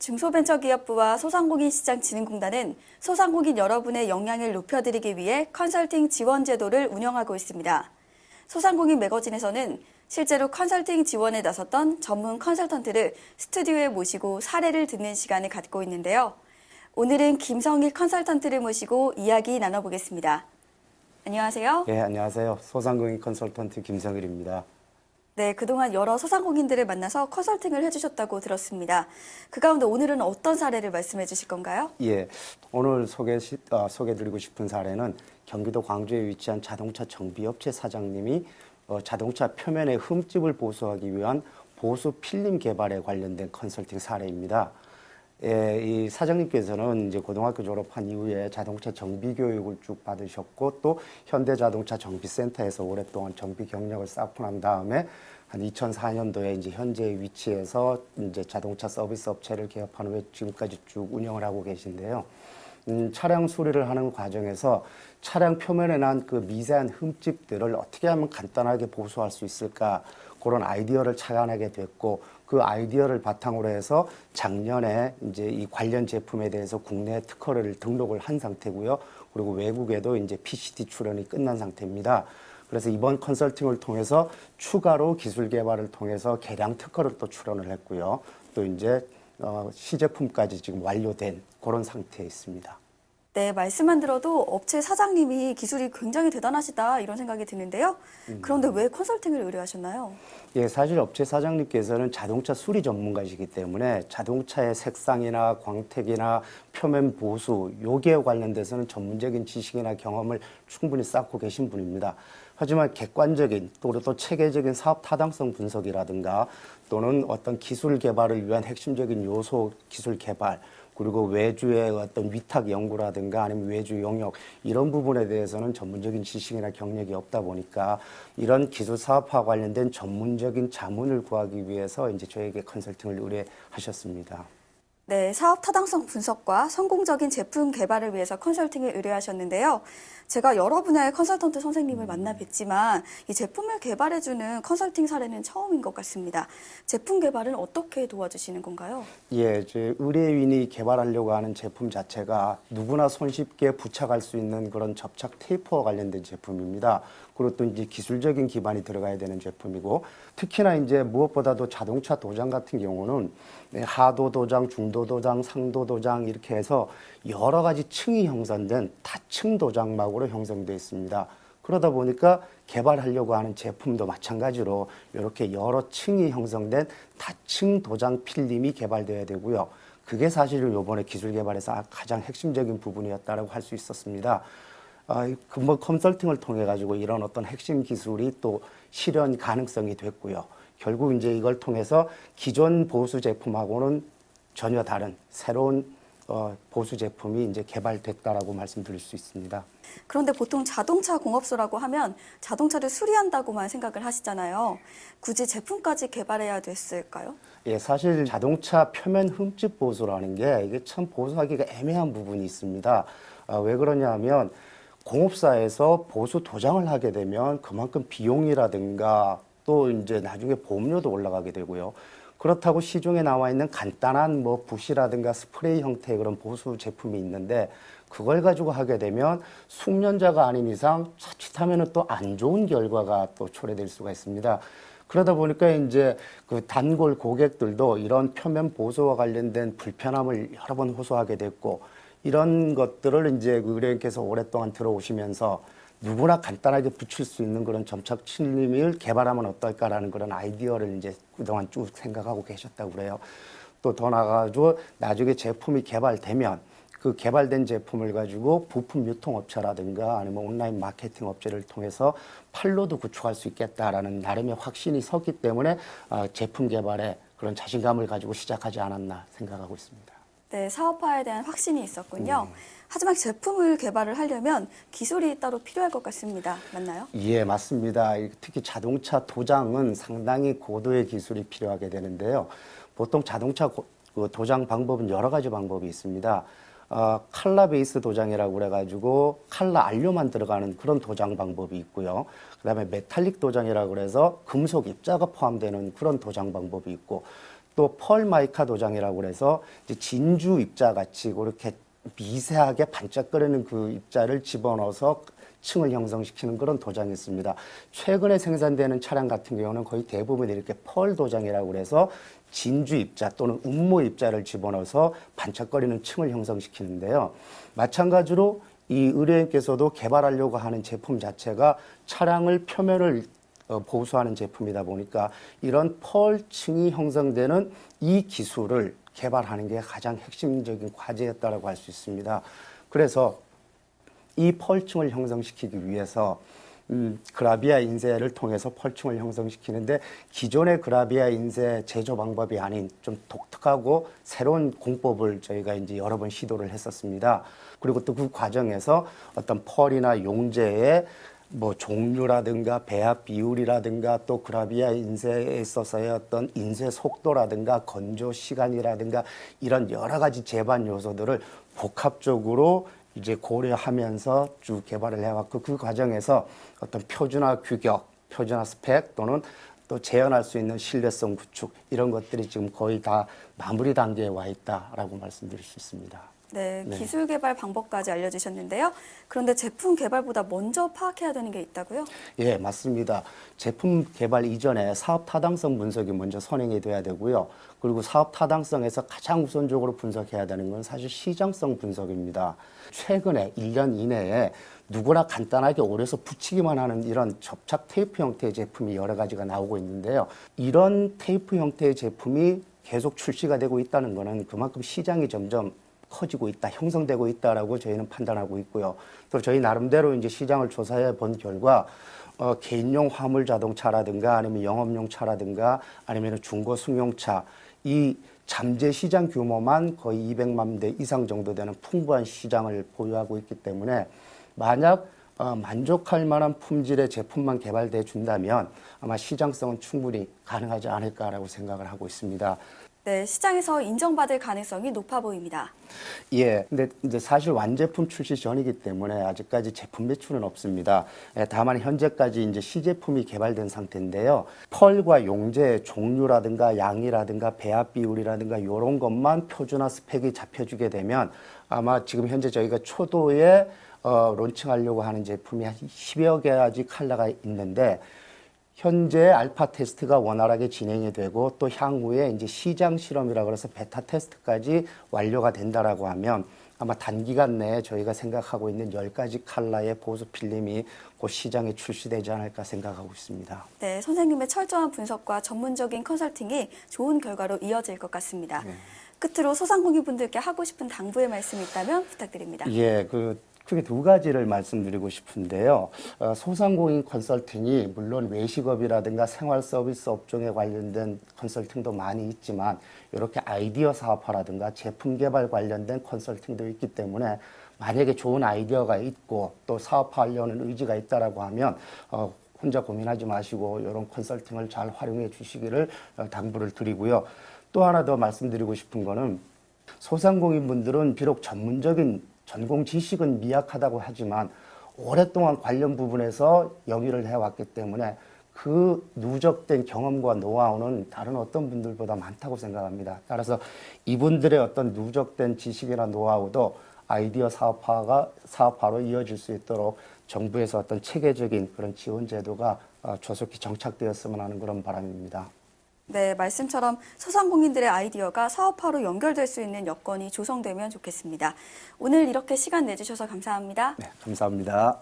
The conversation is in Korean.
중소벤처기업부와 소상공인시장진흥공단은 소상공인 여러분의 역량을 높여드리기 위해 컨설팅 지원 제도를 운영하고 있습니다. 소상공인 매거진에서는 실제로 컨설팅 지원에 나섰던 전문 컨설턴트를 스튜디오에 모시고 사례를 듣는 시간을 갖고 있는데요. 오늘은 김성일 컨설턴트를 모시고 이야기 나눠보겠습니다. 안녕하세요. 네, 안녕하세요. 소상공인 컨설턴트 김성일입니다. 네, 그동안 여러 소상공인들을 만나서 컨설팅을 해주셨다고 들었습니다. 그 가운데 오늘은 어떤 사례를 말씀해 주실 건가요? 예, 오늘 소개드리고 싶은 사례는 경기도 광주에 위치한 자동차 정비업체 사장님이 자동차 표면의 흠집을 보수하기 위한 보수 필름 개발에 관련된 컨설팅 사례입니다. 예, 이 사장님께서는 이제 고등학교 졸업한 이후에 자동차 정비 교육을 쭉 받으셨고 또 현대자동차 정비센터에서 오랫동안 정비 경력을 쌓고 난 다음에 한 2004년도에 이제 현재 위치에서 이제 자동차 서비스 업체를 개업한 후에 지금까지 쭉 운영을 하고 계신데요. 차량 수리를 하는 과정에서 차량 표면에 난 그 미세한 흠집들을 어떻게 하면 간단하게 보수할 수 있을까 그런 아이디어를 착안하게 됐고 그 아이디어를 바탕으로 해서 작년에 이제 이 관련 제품에 대해서 국내 특허를 등록을 한 상태고요. 그리고 외국에도 이제 PCT 출원이 끝난 상태입니다. 그래서 이번 컨설팅을 통해서 추가로 기술 개발을 통해서 개량 특허를 또 출원을 했고요. 또 이제 시제품까지 지금 완료된 그런 상태에 있습니다. 네, 말씀만 들어도 업체 사장님이 기술이 굉장히 대단하시다 이런 생각이 드는데요. 그런데 왜 컨설팅을 의뢰하셨나요? 예, 사실 업체 사장님께서는 자동차 수리 전문가이시기 때문에 자동차의 색상이나 광택이나 표면 보수, 요기에 관련돼서는 전문적인 지식이나 경험을 충분히 쌓고 계신 분입니다. 하지만 객관적인 또 체계적인 사업 타당성 분석이라든가 또는 어떤 기술 개발을 위한 핵심적인 요소 기술 개발 그리고 외주의 어떤 위탁 연구라든가 아니면 외주 용역 이런 부분에 대해서는 전문적인 지식이나 경력이 없다 보니까 이런 기술 사업화 관련된 전문적인 자문을 구하기 위해서 이제 저에게 컨설팅을 의뢰하셨습니다. 네, 사업 타당성 분석과 성공적인 제품 개발을 위해서 컨설팅을 의뢰하셨는데요. 제가 여러 분야의 컨설턴트 선생님을 만나 뵀지만 이 제품을 개발해주는 컨설팅 사례는 처음인 것 같습니다. 제품 개발은 어떻게 도와주시는 건가요? 예, 의뢰인이 개발하려고 하는 제품 자체가 누구나 손쉽게 부착할 수 있는 그런 접착 테이프와 관련된 제품입니다. 그리고 또 이제 기술적인 기반이 들어가야 되는 제품이고 특히나 이제 무엇보다도 자동차 도장 같은 경우는 하도 도장, 중도 도장, 상도 도장 이렇게 해서 여러 가지 층이 형성된 다층 도장막으로 형성되어 있습니다. 그러다 보니까 개발하려고 하는 제품도 마찬가지로 이렇게 여러 층이 형성된 다층 도장 필름이 개발되어야 되고요. 그게 사실은 이번에 기술 개발에서 가장 핵심적인 부분이었다고 할 수 있었습니다. 컨설팅을 통해 가지고 이런 어떤 핵심 기술이 또 실현 가능성이 됐고요. 결국 이제 이걸 통해서 기존 보수 제품하고는 전혀 다른 새로운 보수 제품이 이제 개발됐다라고 말씀드릴 수 있습니다. 그런데 보통 자동차 공업소라고 하면 자동차를 수리한다고만 생각을 하시잖아요. 굳이 제품까지 개발해야 됐을까요? 예, 사실 자동차 표면 흠집 보수라는 게 이게 참 보수하기가 애매한 부분이 있습니다. 왜 그러냐 하면 공업사에서 보수 도장을 하게 되면 그만큼 비용이라든가 또 이제 나중에 보험료도 올라가게 되고요. 그렇다고 시중에 나와 있는 간단한 뭐 붓이라든가 스프레이 형태의 그런 보수 제품이 있는데 그걸 가지고 하게 되면 숙련자가 아닌 이상 자칫하면은 또 안 좋은 결과가 또 초래될 수가 있습니다. 그러다 보니까 이제 그 단골 고객들도 이런 표면 보수와 관련된 불편함을 여러 번 호소하게 됐고 이런 것들을 이제 의뢰인께서 오랫동안 들어오시면서 누구나 간단하게 붙일 수 있는 그런 점착 필름을 개발하면 어떨까라는 그런 아이디어를 이제 그동안 쭉 생각하고 계셨다고 그래요. 또 더 나아가지고 나중에 제품이 개발되면 그 개발된 제품을 가지고 부품 유통업체라든가 아니면 온라인 마케팅 업체를 통해서 판로도 구축할 수 있겠다라는 나름의 확신이 섰기 때문에 제품 개발에 그런 자신감을 가지고 시작하지 않았나 생각하고 있습니다. 네, 사업화에 대한 확신이 있었군요. 하지만 제품을 개발을 하려면 기술이 따로 필요할 것 같습니다. 맞나요? 예, 맞습니다. 특히 자동차 도장은 상당히 고도의 기술이 필요하게 되는데요. 보통 자동차 도장 방법은 여러 가지 방법이 있습니다. 칼라 베이스 도장이라고 그래가지고 칼라 안료만 들어가는 그런 도장 방법이 있고요. 그다음에 메탈릭 도장이라고 그래서 금속 입자가 포함되는 그런 도장 방법이 있고 또 펄 마이카 도장이라고 그래서 이제 진주 입자 같이 그렇게 미세하게 반짝거리는 그 입자를 집어넣어서 층을 형성시키는 그런 도장이 있습니다. 최근에 생산되는 차량 같은 경우는 거의 대부분 이렇게 펄 도장이라고 그래서 진주 입자 또는 음모 입자를 집어넣어서 반짝거리는 층을 형성시키는데요. 마찬가지로 이 의뢰인께서도 개발하려고 하는 제품 자체가 차량을 표면을 보수하는 제품이다 보니까 이런 펄층이 형성되는 이 기술을 개발하는 게 가장 핵심적인 과제였다고 할 수 있습니다. 그래서 이 펄층을 형성시키기 위해서 그라비아 인쇄를 통해서 펄층을 형성시키는데 기존의 그라비아 인쇄 제조 방법이 아닌 좀 독특하고 새로운 공법을 저희가 이제 여러 번 시도를 했었습니다. 그리고 또 그 과정에서 어떤 펄이나 용제의 뭐 종류라든가 배합 비율이라든가 또 그라비아 인쇄에 있어서의 어떤 인쇄 속도라든가 건조 시간이라든가 이런 여러 가지 제반 요소들을 복합적으로 이제 고려하면서 쭉 개발을 해왔고 그 과정에서 어떤 표준화 규격, 표준화 스펙 또는 또 재현할 수 있는 신뢰성 구축 이런 것들이 지금 거의 다 마무리 단계에 와 있다라고 말씀드릴 수 있습니다. 네, 기술 개발 방법까지 알려주셨는데요. 그런데 제품 개발보다 먼저 파악해야 되는 게 있다고요? 예, 맞습니다. 제품 개발 이전에 사업 타당성 분석이 먼저 선행이 돼야 되고요. 그리고 사업 타당성에서 가장 우선적으로 분석해야 되는 건 사실 시장성 분석입니다. 최근에 1년 이내에 누구나 간단하게 오려서 붙이기만 하는 이런 접착 테이프 형태의 제품이 여러 가지가 나오고 있는데요. 이런 테이프 형태의 제품이 계속 출시가 되고 있다는 것은 그만큼 시장이 점점 커지고 있다, 형성되고 있다라고 저희는 판단하고 있고요. 또 저희 나름대로 이제 시장을 조사해 본 결과 개인용 화물 자동차라든가 아니면 영업용 차라든가 아니면 중고 승용차 이 잠재 시장 규모만 거의 200만 대 이상 정도 되는 풍부한 시장을 보유하고 있기 때문에 만약 만족할 만한 품질의 제품만 개발돼 준다면 아마 시장성은 충분히 가능하지 않을까라고 생각을 하고 있습니다. 네, 시장에서 인정받을 가능성이 높아 보입니다. 예, 근데 이제 사실 완제품 출시 전이기 때문에 아직까지 제품 매출은 없습니다. 다만 현재까지 이제 시제품이 개발된 상태인데요. 펄과 용제의 종류라든가 양이라든가 배합 비율이라든가 이런 것만 표준화 스펙이 잡혀주게 되면 아마 지금 현재 저희가 초도에 론칭하려고 하는 제품이 한 10여 가지 컬러가 있는데 현재 알파 테스트가 원활하게 진행이 되고 또 향후에 이제 시장 실험이라 그래서 베타 테스트까지 완료가 된다라고 하면 아마 단기간 내에 저희가 생각하고 있는 10가지 컬러의 보수 필름이 곧 시장에 출시되지 않을까 생각하고 있습니다. 네, 선생님의 철저한 분석과 전문적인 컨설팅이 좋은 결과로 이어질 것 같습니다. 끝으로 소상공인분들께 하고 싶은 당부의 말씀이 있다면 부탁드립니다. 예, 크게 두 가지를 말씀드리고 싶은데요. 소상공인 컨설팅이 물론 외식업이라든가 생활 서비스 업종에 관련된 컨설팅도 많이 있지만 이렇게 아이디어 사업화라든가 제품 개발 관련된 컨설팅도 있기 때문에 만약에 좋은 아이디어가 있고 또 사업화하려는 의지가 있다라고 하면 혼자 고민하지 마시고 이런 컨설팅을 잘 활용해 주시기를 당부를 드리고요. 또 하나 더 말씀드리고 싶은 거는 소상공인분들은 비록 전공 지식은 미약하다고 하지만 오랫동안 관련 부분에서 영위를 해왔기 때문에 그 누적된 경험과 노하우는 다른 어떤 분들보다 많다고 생각합니다. 따라서 이분들의 어떤 누적된 지식이나 노하우도 아이디어 사업화로 이어질 수 있도록 정부에서 어떤 체계적인 그런 지원 제도가 조속히 정착되었으면 하는 그런 바람입니다. 네, 말씀처럼 소상공인들의 아이디어가 사업화로 연결될 수 있는 여건이 조성되면 좋겠습니다. 오늘 이렇게 시간 내주셔서 감사합니다. 네, 감사합니다.